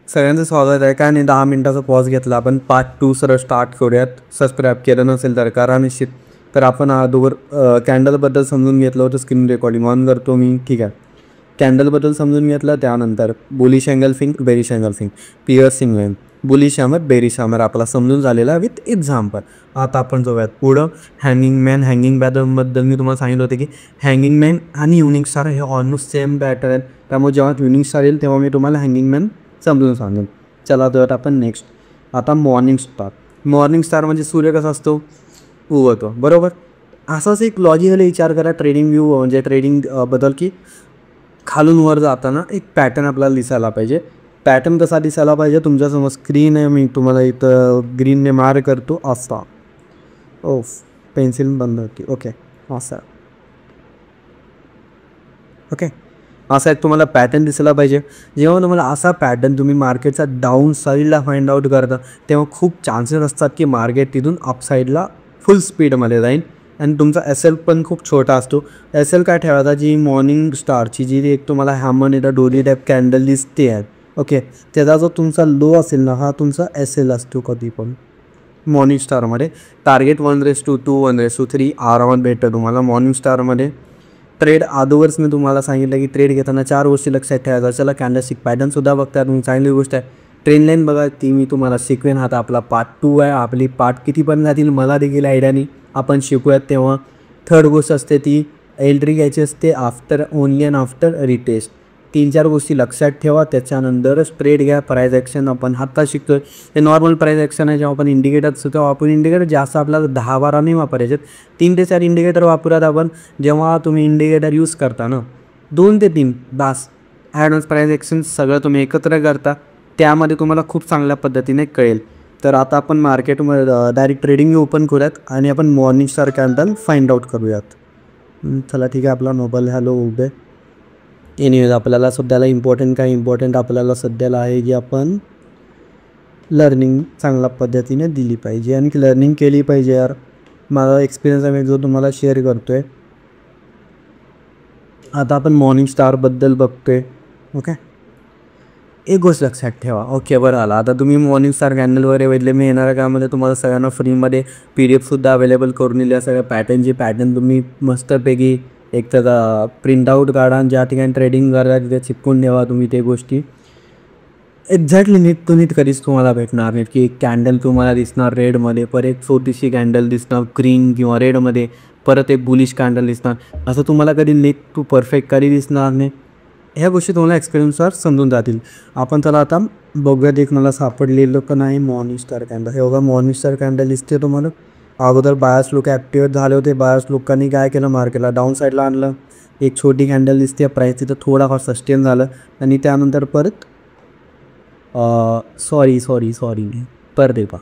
सगळ्यांचं स्वागत आहे. काय नाही, 10 मिनिटाचा पॉज घेतला. आपण पार्ट 2 सरळ स्टार्ट करूयात. सबस्क्राईब केलं नसेल तर करा निश्चित. तर आपण अगोदर कॅन्डलबद्दल समजून घेतलं होतं. स्क्रीन रेकॉर्डिंग ऑन करतो मी. ठीक आहे, कॅन्डलबद्दल समजून घेतलं. त्यानंतर bullish engulfing, bearish engulfing, piercing Wien, bullish hammer, bearish hammer आपला समजून झालेला विथ एक्झाम्पल. आता आपण जाऊयात पुढं. हँगिंग मॅन, हँगिंग बद्दल मी तुम्हाला सांगितलं होतं की हँगिंग मॅन आणि युनिक स्टार हे ऑलमोस्ट सेम पॅटर्न आहेत. त्यामुळे जेव्हा युनिक स्टार येईल तेव्हा मी तुम्हाला हँगिंग मॅन समजून सांगेन. चला तर आपण नेक्स्ट. आता मॉर्निंग स्टार. मॉर्निंग स्टार म्हणजे सूर्य कसा असतो, उगवतो, बरोबर. असाच एक लॉजिकली विचार करा ट्रेडिंग व्यू म्हणजे ट्रेडिंग बद्दल की खालून वर जाताना एक पॅटर्न आपल्याला दिसायला पाहिजे. पॅटर्न कसा दिसायला पाहिजे, तुमच्यासमोर स्क्रीन आहे, मी तुम्हाला इथं ग्रीनने मार्क करतो. असा पेन्सिल बंद होती. ओके, असा ओके असा एक तुम्हाला पॅटर्न दिसायला पाहिजे. जेव्हा तुम्हाला असा पॅटर्न तुम्ही मार्केटचा डाऊन साईडला फाइंड आउट करता तेव्हा खूप चान्सेस असतात की मार्केट तिथून अप साईडला फुल स्पीडमध्ये जाईल आणि तुमचा एस एल पण खूप छोटा असतो. एस एल काय ठेवायचा, जी मॉर्निंग स्टारची जी एक तुम्हाला हॅमर इथं डोली टाईप कॅन्डल दिसते आहे, ओके, त्याचा जो तुमचा लो असेल ना, हा तुमचा एस एल असतो. कधी पण मॉर्निंग स्टारमध्ये टार्गेट 1:2, 1:3 आरामात भेटतं तुम्हाला मॉर्निंग स्टारमध्ये. ट्रेड अदोवर्स मी तुम्हाला सांगितलं की ट्रेड घेताना 4 गोष्टी लक्षात ठेवायचा. चला कॅन्डलस्टिक पॅटर्नसुद्धा बघता तुम्ही, चांगली गोष्ट आहे. ट्रेंड लाईन बघा, ती मी तुम्हाला शिकवेन. आता आपला पार्ट 2 आहे. आपली पार्ट किती पण जातील मला देखील आयडिया नाही, आपण शिकूयात तेव्हा. थर्ड गोष्ट असते ती एंट्री घ्यायची असते after only and after retest. 3-4 गोष्टी लक्षात ठेवा, त्याच्यानंतरच ट्रेड घ्या. प्राईज ॲक्शन आपण आत्ता शिकतो ते नॉर्मल प्राईज ॲक्शन आहे. जेव्हा आपण इंडिकेटर असतो तेव्हा आपण इंडिकेटर जास्त आपल्याला 10-12 नाही वापरायचे, 3 ते 4 इंडिकेटर वापरात आपण. जेव्हा तुम्ही इंडिकेटर यूज करता ना, 2 ते 3 बास. ॲडव्हान्स प्राईज ॲक्शन सगळं तुम्ही एकत्र करता, त्यामध्ये तुम्हाला खूप चांगल्या पद्धतीने कळेल. तर आता आपण मार्केटमध्ये डायरेक्ट ट्रेडिंग ओपन करूयात आणि आपण morning star candle find out करूयात. चला ठीक आहे, आपला मोबाईल हॅलो उभे. एनिवेज आपल्याला सध्याला इम्पॉर्टंट आपल्याला सध्याला आहे की आपण लर्निंग चांगल्या पद्धतीने दिली पाहिजे आणि लर्निंग केली पाहिजे. यार माझा एक्सपिरियन्स आहे जो तुम्हाला शेअर करतो आहे. आता आपण मॉर्निंग स्टारबद्दल बघतो आहे. ओके, एक गोष्ट लक्षात ठेवा. ओके, बरं आला. आता तुम्ही मॉर्निंग स्टार कॅन्डल वगैरे बघितले, मी येणाऱ्या कामामध्ये तुम्हाला सगळ्यांना फ्रीमध्ये PDF अवेलेबल करून दिली. सगळ्या पॅटर्न तुम्ही मस्तपैकी एक तर प्रिंटआउट काढा, ज्या ठिकाणी ट्रेडिंग करा तिथे चिपकून ठेवा तुम्ही ते गोष्टी. एक्झॅक्टली नीट कधीच तुम्हाला भेटणार नाहीत की एक कॅन्डल तुम्हाला दिसणार रेडमध्ये, परत एक छोटीशी कॅन्डल दिसणार ग्रीन किंवा रेडमध्ये, परत एक बुलिश कॅन्डल दिसणार. असं तुम्हाला कधी नीट टू परफेक्ट कधी दिसणार नाही. ह्या गोष्टी तुम्हाला एक्सपिरियन्सवर समजून जातील. आपण त्याला आता बघूयात. एक मला सापडलेलं का नाही मॉर्निंग स्टार कॅन्डल. हे बघा, मॉर्निंग स्टार कॅन्डल दिसते तुम्हाला. अगोदर बायर्स लोक ॲक्टिवेट झाले होते. बायर्स लोकांनी काय केलं, मार्केटला डाऊन साईडला आणलं. एक छोटी कॅन्डल दिसते, प्राईस तिथं थोडाफार सस्टेन झालं आणि त्यानंतर परत सॉरी परत पहा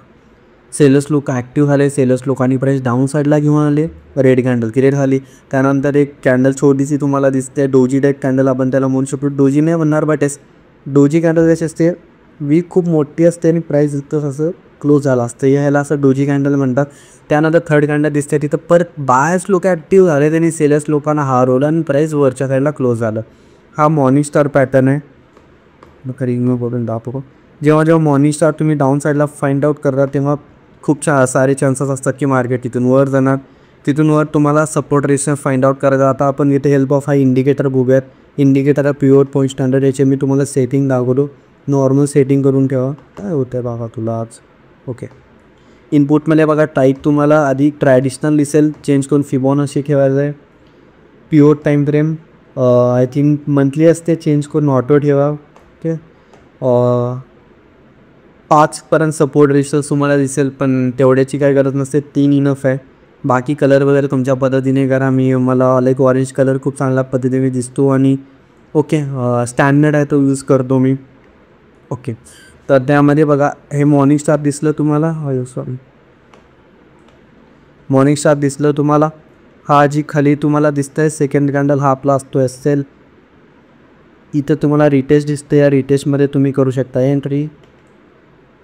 सेलर्स लोक ॲक्टिव्ह झाले. सेलर्स लोकांनी प्राईस डाऊन साईडला घेऊन आले. रेड कॅन्डल क्रिएट झाली. त्यानंतर एक कॅन्डल छोटीशी तुम्हाला दिसते, डोजी टाईप कॅन्डल आपण त्याला म्हणू शकतो. डोजी नाही म्हणणार बट डोजी कॅन्डल कशी असते, वीक खूप मोठी असते आणि प्राईस इथं असं क्लोज झालं असतं, याला असं डोजी कॅन्डल म्हणतात. त्यानंतर थर्ड कॅन्डल दिसते, तिथं परत बायर्स लोक ॲक्टिव्ह झाले, त्यांनी सेलर्स लोकांना हरवलं आणि प्राईस वरच्या साईडला क्लोज झालं. हा मॉर्निंग स्टार पॅटर्न आहे. रिंग करून दाखवतो. जेव्हा मॉर्निंग स्टार तुम्ही डाऊन साईडला फाइंड आउट करता तेव्हा खूप सारे चान्सेस असतात की मार्केट तिथून वर जाणार. तिथून वर तुम्हाला सपोर्ट रेशन फाइंड आउट करायचा. आता आपण इथे हेल्प ऑफ हा इंडिकेटर बघूयात. इंडिकेटर पिओर पॉईंट स्टँडर्ड, याचे मी तुम्हाला सेटिंग दाखवतो. नॉर्मल सेटिंग करून ठेवा. काय होतं आहे बघा तुला आज. ओके, इनपुटमध्ये बघा टाईप तुम्हाला आधी ट्रॅडिशनल दिसेल, चेंज करून फिबोनाची ठेवायचं आहे. Pure time frame I think monthly असते, चेंज करून ऑटो ठेवा. ओके, 5पर्यंत सपोर्ट रेशन्स तुम्हाला दिसेल, पण तेवढ्याची काही गरज नसते, 3 इनफ आहे. बाकी कलर वगैरे तुमच्या पद्धतीने करा. मला लाईक ऑरेंज कलर खूप चांगल्या पद्धतीने दिसतो आणि ओके स्टँडर्ड आहे तो यूज करतो मी. ओके, तर त्यामध्ये बघा हे मॉर्निंग स्टार दिसलं तुम्हाला. मॉर्निंग स्टार दिसलं तुम्हाला. हा जी खाली तुम्हाला दिसतंय सेकंड कॅन्डल, हा आपला असतो एसएल. इथं तुम्हाला रिटेस्ट दिसते, या रिटेस्टमध्ये तुम्ही करू शकता एंट्री.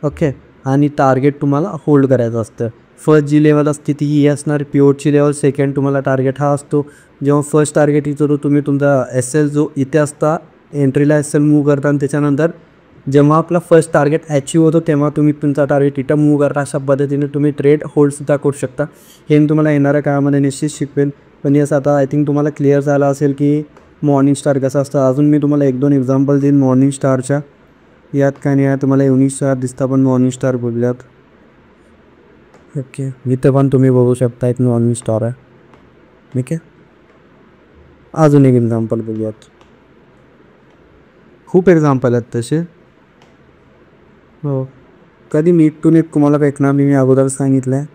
ओके, आणि टार्गेट तुम्हाला होल्ड करायचं असतं. फर्स्ट जी लेवल असते ती ही असणार पिओटची लेवल. सेकंड तुम्हाला टार्गेट हा असतो. जेव्हा फर्स्ट टार्गेट येतो तुम्ही तुमचा एस एल जो इथे असता एंट्रीला एस एल मूव्ह करता आणि त्याच्यानंतर जेव्हा आपला फर्स्ट टार्गेट अचीव होतो तेव्हा तुम्ही तुमचा टार्गेट इथं मूव्ह करता. अशा पद्धतीने तुम्ही ट्रेड होल्डसुद्धा करू शकता. हे मी तुम्हाला येणाऱ्या काळामध्ये निश्चित शिकवेन. पण यस आता आय थिंक तुम्हाला क्लिअर झालं असेल की मॉर्निंग स्टार कसं असतं. अजून मी तुम्हाला 1-2 एक्झाम्पल देईन मॉर्निंग स्टारच्या. यात काय नाही आहे, तुम्हाला इव्हनिंग स्टार दिसता पण मॉर्निंग स्टार बोलल्यात. ओके इथं पण तुम्ही बघू शकता एक मॉर्निंग स्टार आहे. ठीक आहे, अजून एक एक्झाम्पल बघूयात. खूप एक्झाम्पल आहेत तसे. हो, कधी नीट टू नीट तुम्हाला भेटणार मी अगोदर सांगितलं आहे.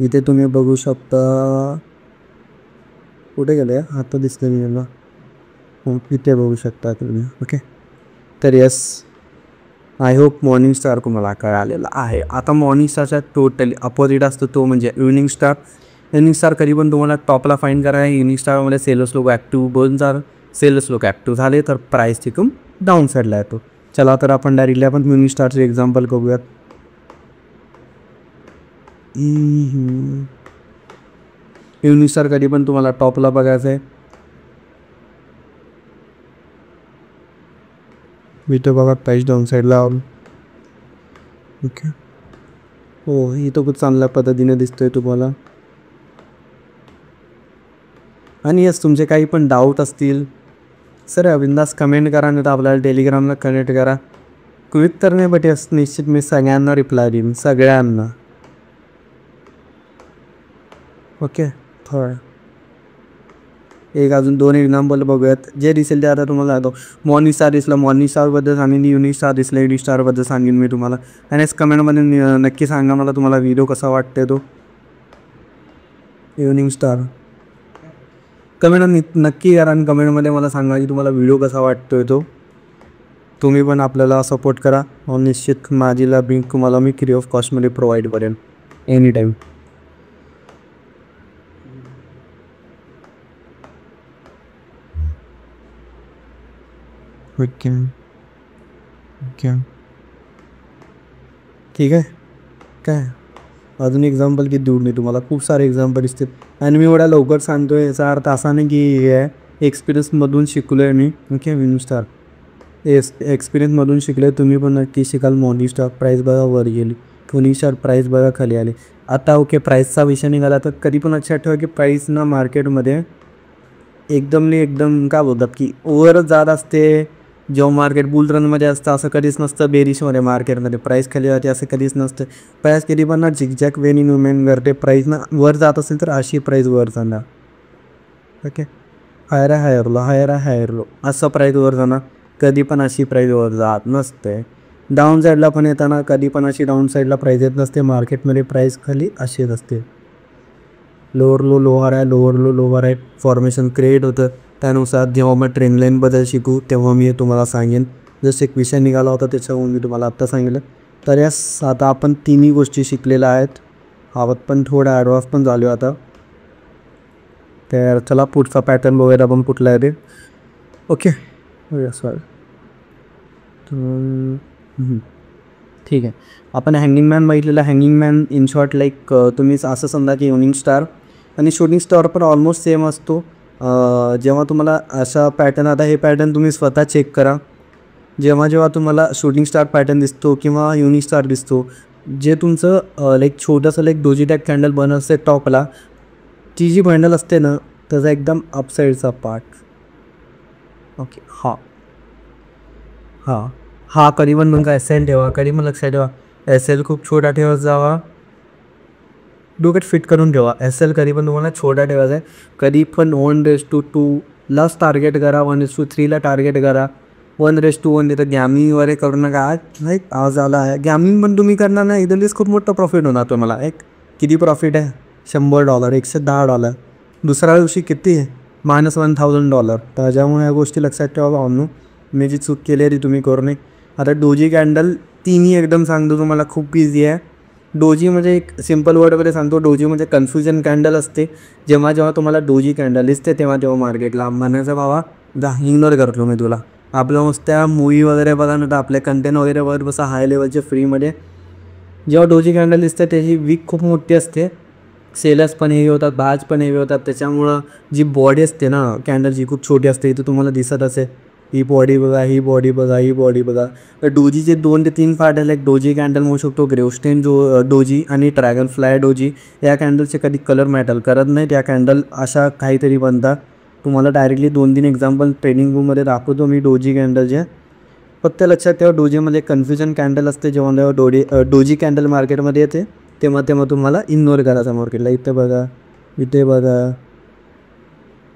इथे तुम्ही बघू शकता. कुठे गेले आता दिसलं मी मला. हो इथे बघू शकता तुम्ही. ओके तर yes I hope morning star तुम्हाला कळालेला आहे. आता मॉर्निंग स्टारच्या टोटली अपोजिट असतो तो म्हणजे इव्हनिंग स्टार. इव्हनिंग स्टार कधी पण तुम्हाला टॉपला फाईंड करा. इव्हनिंग स्टारमध्ये सेलर्स लोक ॲक्टिव्ह बनून जर सेलर्स लोक ॲक्टिव्ह झाले तर प्राईस तिथून डाऊन साईडला येतो. चला तर आपण डायरेक्टली आपण इव्हनिंग स्टारचे एक्झाम्पल बघूयात. इव्हनिंग स्टार कधी पण तुम्हाला टॉपला बघायचं आहे. इथं बघा प्राईस डाऊन साईडला. ओके हो इथं खूप चांगल्या पद्धतीने दिसतोय तुम्हाला. आणि यस तुमचे काही पण डाऊट असतील सर बिंदास कमेंट करा, नाही तर आपल्याला टेलिग्रामला कनेक्ट करा. क्विक तर नाही बट यस निश्चित मी सगळ्यांना रिप्लाय देईन, सगळ्यांना. ओके थोडं एक अजून 2 एक्झाम्पल बघूयात. जे दिसेल ते आता तुम्हाला दाखवतो. मॉर्निंग स्टार दिसला मॉर्निंग स्टारबद्दल सांगेन. इव्हनिंग स्टार दिसला इव्हनिंग स्टारबद्दल सांगेन मी तुम्हाला. आणि कमेंटमध्ये नक्की सांगा मला तुम्हाला व्हिडिओ कसा वाटते तो इव्हनिंग स्टार. कमेंट नक्की करा आणि कमेंटमध्ये मला सांगा की तुम्हाला व्हिडिओ कसा वाटतोय तो. तुम्ही पण आपल्याला सपोर्ट करा. निश्चित माझीला लिंक तुम्हाला मी फ्री ऑफ कॉस्टमध्ये प्रोव्हाइड करेन एनी टाईम. ओके ओके ठीक आहे. काय अजून एक्झाम्पल किती देऊ मी तुम्हाला. खूप सारे एक्झाम्पल दिसतील आणि मी एवढ्या लवकर सांगतो आहे याचा अर्थ असा नाही की हे आहे एक्सपिरियन्समधून शिकलो आहे मी. ओके इव्हनिंग स्टार एक्सपिरियन्समधून शिकले. तुम्ही पण नक्की शिकाल. मॉर्निंग स्टार प्राईस बघा वर गेली, इव्हनिंग स्टार प्राईस बघा खाली आली. आता ओके प्राईसचा विषय निघाला तर कधी पण लक्षात ठेवा की प्राईस ना मार्केटमध्ये एकदम काय बोलतात की ओव्हरच जात असते. जेव्हा मार्केट बुल रनमध्ये असतं असं कधीच नसतं. बेरिशमध्ये मार्केटमध्ये प्राईस खाली जाते असं कधीच नसतं. प्राईस कधी पण ना झिकझॅक वेनी मुवमेंट करते. प्राईस ना वर जात असेल तर अशी प्राईस वर जाणार. ओके हायर आहे हायर लो हायर आहे हायर लो असं प्राईस वर जाणार. कधी पण अशी प्राईस वर जात नसते. डाऊन साईडला पण येताना कधी पण अशी डाऊन साईडला प्राईस येत नसते. मार्केटमध्ये प्राईस खाली अशीच असते. लोअर लो लोअर आहे लोअर लो लोअर आहे फॉर्मेशन क्रिएट होतं. त्यानुसार जेव्हा मग ट्रेंड लाईनबद्दल शिकू तेव्हा मी तुम्हाला सांगेन. जसं एक विषय निघाला होता त्याच्यावरून मी तुम्हाला आत्ता सांगितलं. तर यास आता आपण तिन्ही गोष्टी शिकलेल्या आहेत. आवत पण थोडा ॲडव्हान्स पण झालो आता. तर चला पुढचा पॅटर्न बघूयात आपण कुठला आहे ते. ओके सॉरी ठीक आहे. आपण हँगिंग मॅन बघितलेला. Hanging man in short like तुम्ही असं समजा की इव्हनिंग स्टार आणि शूटिंग स्टार पण ऑलमोस्ट सेम असतो. जेव्हा तुम्हाला असा पॅटर्न आता हे पॅटर्न तुम्ही स्वतः चेक करा. जेव्हा तुम्हाला शूटिंग स्टार पॅटर्न दिसतो किंवा इव्हनिंग स्टार दिसतो जे तुमचं लाईक छोटंसं लाईक डोजी टॅग कॅन्डल बनत असते टॉपला. ती जी बंडल असते ना त्याचा एकदम अपसाईडचा पार्ट. ओके हां कधी पण तुमचा एस एल ठेवा. कधी पण लक्षात ठेवा एस एल खूप छोटा ठेवत जावा. डोक्यात फिट करून ठेवा. एस एल कधी पण तुम्हाला छोटा ठेवायचा आहे. कधी पण 1:2 लाच टार्गेट करा. 1:3ला टार्गेट करा. 1:1 तिथं गॅमिंग वगैरे करू नका. लाईक आज आला आहे गॅमिंग पण तुम्ही करणार नाही इथलीच खूप मोठं प्रॉफिट होणार तुम्हाला. एक किती प्रॉफिट आहे $100 $110. दुसऱ्या दिवशी किती आहे -$1,000. त्याच्यामुळे ह्या गोष्टी लक्षात ठेवा भावनो. मी जी चूक केली आहे ती तुम्ही करू नये. आता डोजी कॅन्डल तिन्ही एकदम सांगतो तुम्हाला खूप इझी आहे. डोजी म्हणजे एक सिम्पल वर्डमध्ये सांगतो. डोजी म्हणजे कन्फ्युजन कॅन्डल असते. जेव्हा तुम्हाला डोजी कॅन्डल दिसते तेव्हा मार्केटला म्हणायचं बाबा इग्नोर करतो मी तुला. आपलं मस्त त्या मूवी वगैरे बघा ना तर आपले कंटेंट वगैरे बसा हाय लेवलचे फ्रीमध्ये जेव्हा डोजी कॅन्डल दिसते त्याची विक खूप मोठी असते, सेलर्स पण हेवी होतात, बाज पण हेवी होतात, त्याच्यामुळं जी बॉडी असते ना कॅन्डलची खूप छोटी असते. इथं तुम्हाला दिसत असेल ही बॉडी बघा, ही बॉडी बघा, ही बॉडी बघा. तर डोजीचे 2 ते 3 पार्ट आहे. लाईक डोजी कॅन्डल म्हणू शकतो, ग्रेवस्टेन डोजी आणि ड्रॅगन फ्लाय डोजी. या कॅन्डलचे कधी कलर मॅटर करत नाहीत. या कॅन्डल अशा काहीतरी बनतात. तुम्हाला डायरेक्टली 2-3 एक्झाम्पल ट्रेनिंग रूममध्ये दाखवतो मी डोजी कॅन्डलचे. फक्त लक्षात ठेवा डोजीमध्ये कन्फ्युजन कॅन्डल असते. जेव्हा डोजी कॅन्डल मार्केटमध्ये येते तेव्हा तुम्हाला इग्नोर करायचा मार्केटला. इथे बघा, इथे बघा,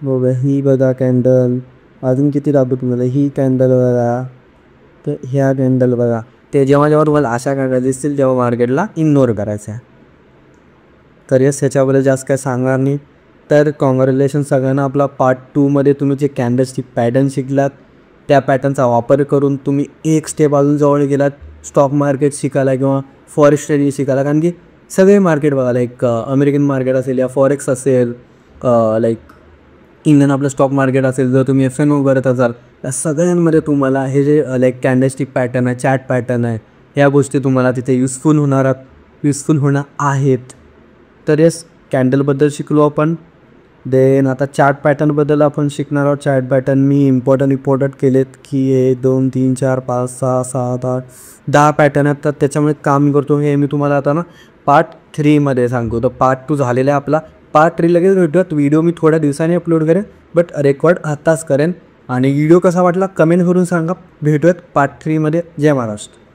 बघा ही बघा कॅन्डल. अजून किती दाखवू तुम्हाला, ही कॅन्डल बघा, तर ह्या कॅन्डल बघा. ते जेव्हा जेव्हा तुम्हाला अशा कॅन्डल दिसतील तेव्हा मार्केटला इग्नोर करायचं आहे. तर येस, ह्याच्याबद्दल जास्त काय सांगणार नाही. तर कॉंग्रॅच्युलेशन सगळ्यांना. आपला पार्ट 2मध्ये तुम्ही जे कॅन्डल्सची पॅटर्न शिकलात त्या पॅटर्नचा वापर करून तुम्ही एक स्टेप अजून जवळ गेलात स्टॉक मार्केट शिकायला किंवा फॉरेक्स ट्रेडिंग शिकायला. कारण की सगळे मार्केट बघा, लाईक अमेरिकन मार्केट असेल या फॉरेक्स असेल, लाईक इंडियन आपलं स्टॉक मार्केट असेल, जर तुम्ही F&O करत असाल या सगळ्यांमध्ये तुम्हाला हे जे लाईक कॅन्डलस्टिक पॅटर्न आहे, चॅट पॅटर्न आहे, ह्या गोष्टी तुम्हाला तिथे युजफुल होणार आहेत. तर येस, कॅन्डलबद्दल शिकलो आपण. देन आता चार्ट पॅटर्नबद्दल आपण शिकणार आहोत. चार्ट पॅटर्न मी इम्पॉर्टंट केलेत की 1 2 3 4 5 6 7 8 10 पॅटर्न आहेत. तर त्याच्यामुळे काम करतो हे मी तुम्हाला आता ना पार्ट 3मध्ये सांगतो. तर पार्ट 2 झालेला आहे आपला. पार्ट 3 लगेच भेटूयात. व्हिडिओ मी थोड्या दिवसांनी अपलोड करेन, बट रेकॉर्ड आत्ताच करेन. आणि व्हिडिओ कसा वाटला कमेंट करून सांगा. भेटूयात पार्ट 3मध्ये. जय महाराष्ट्र.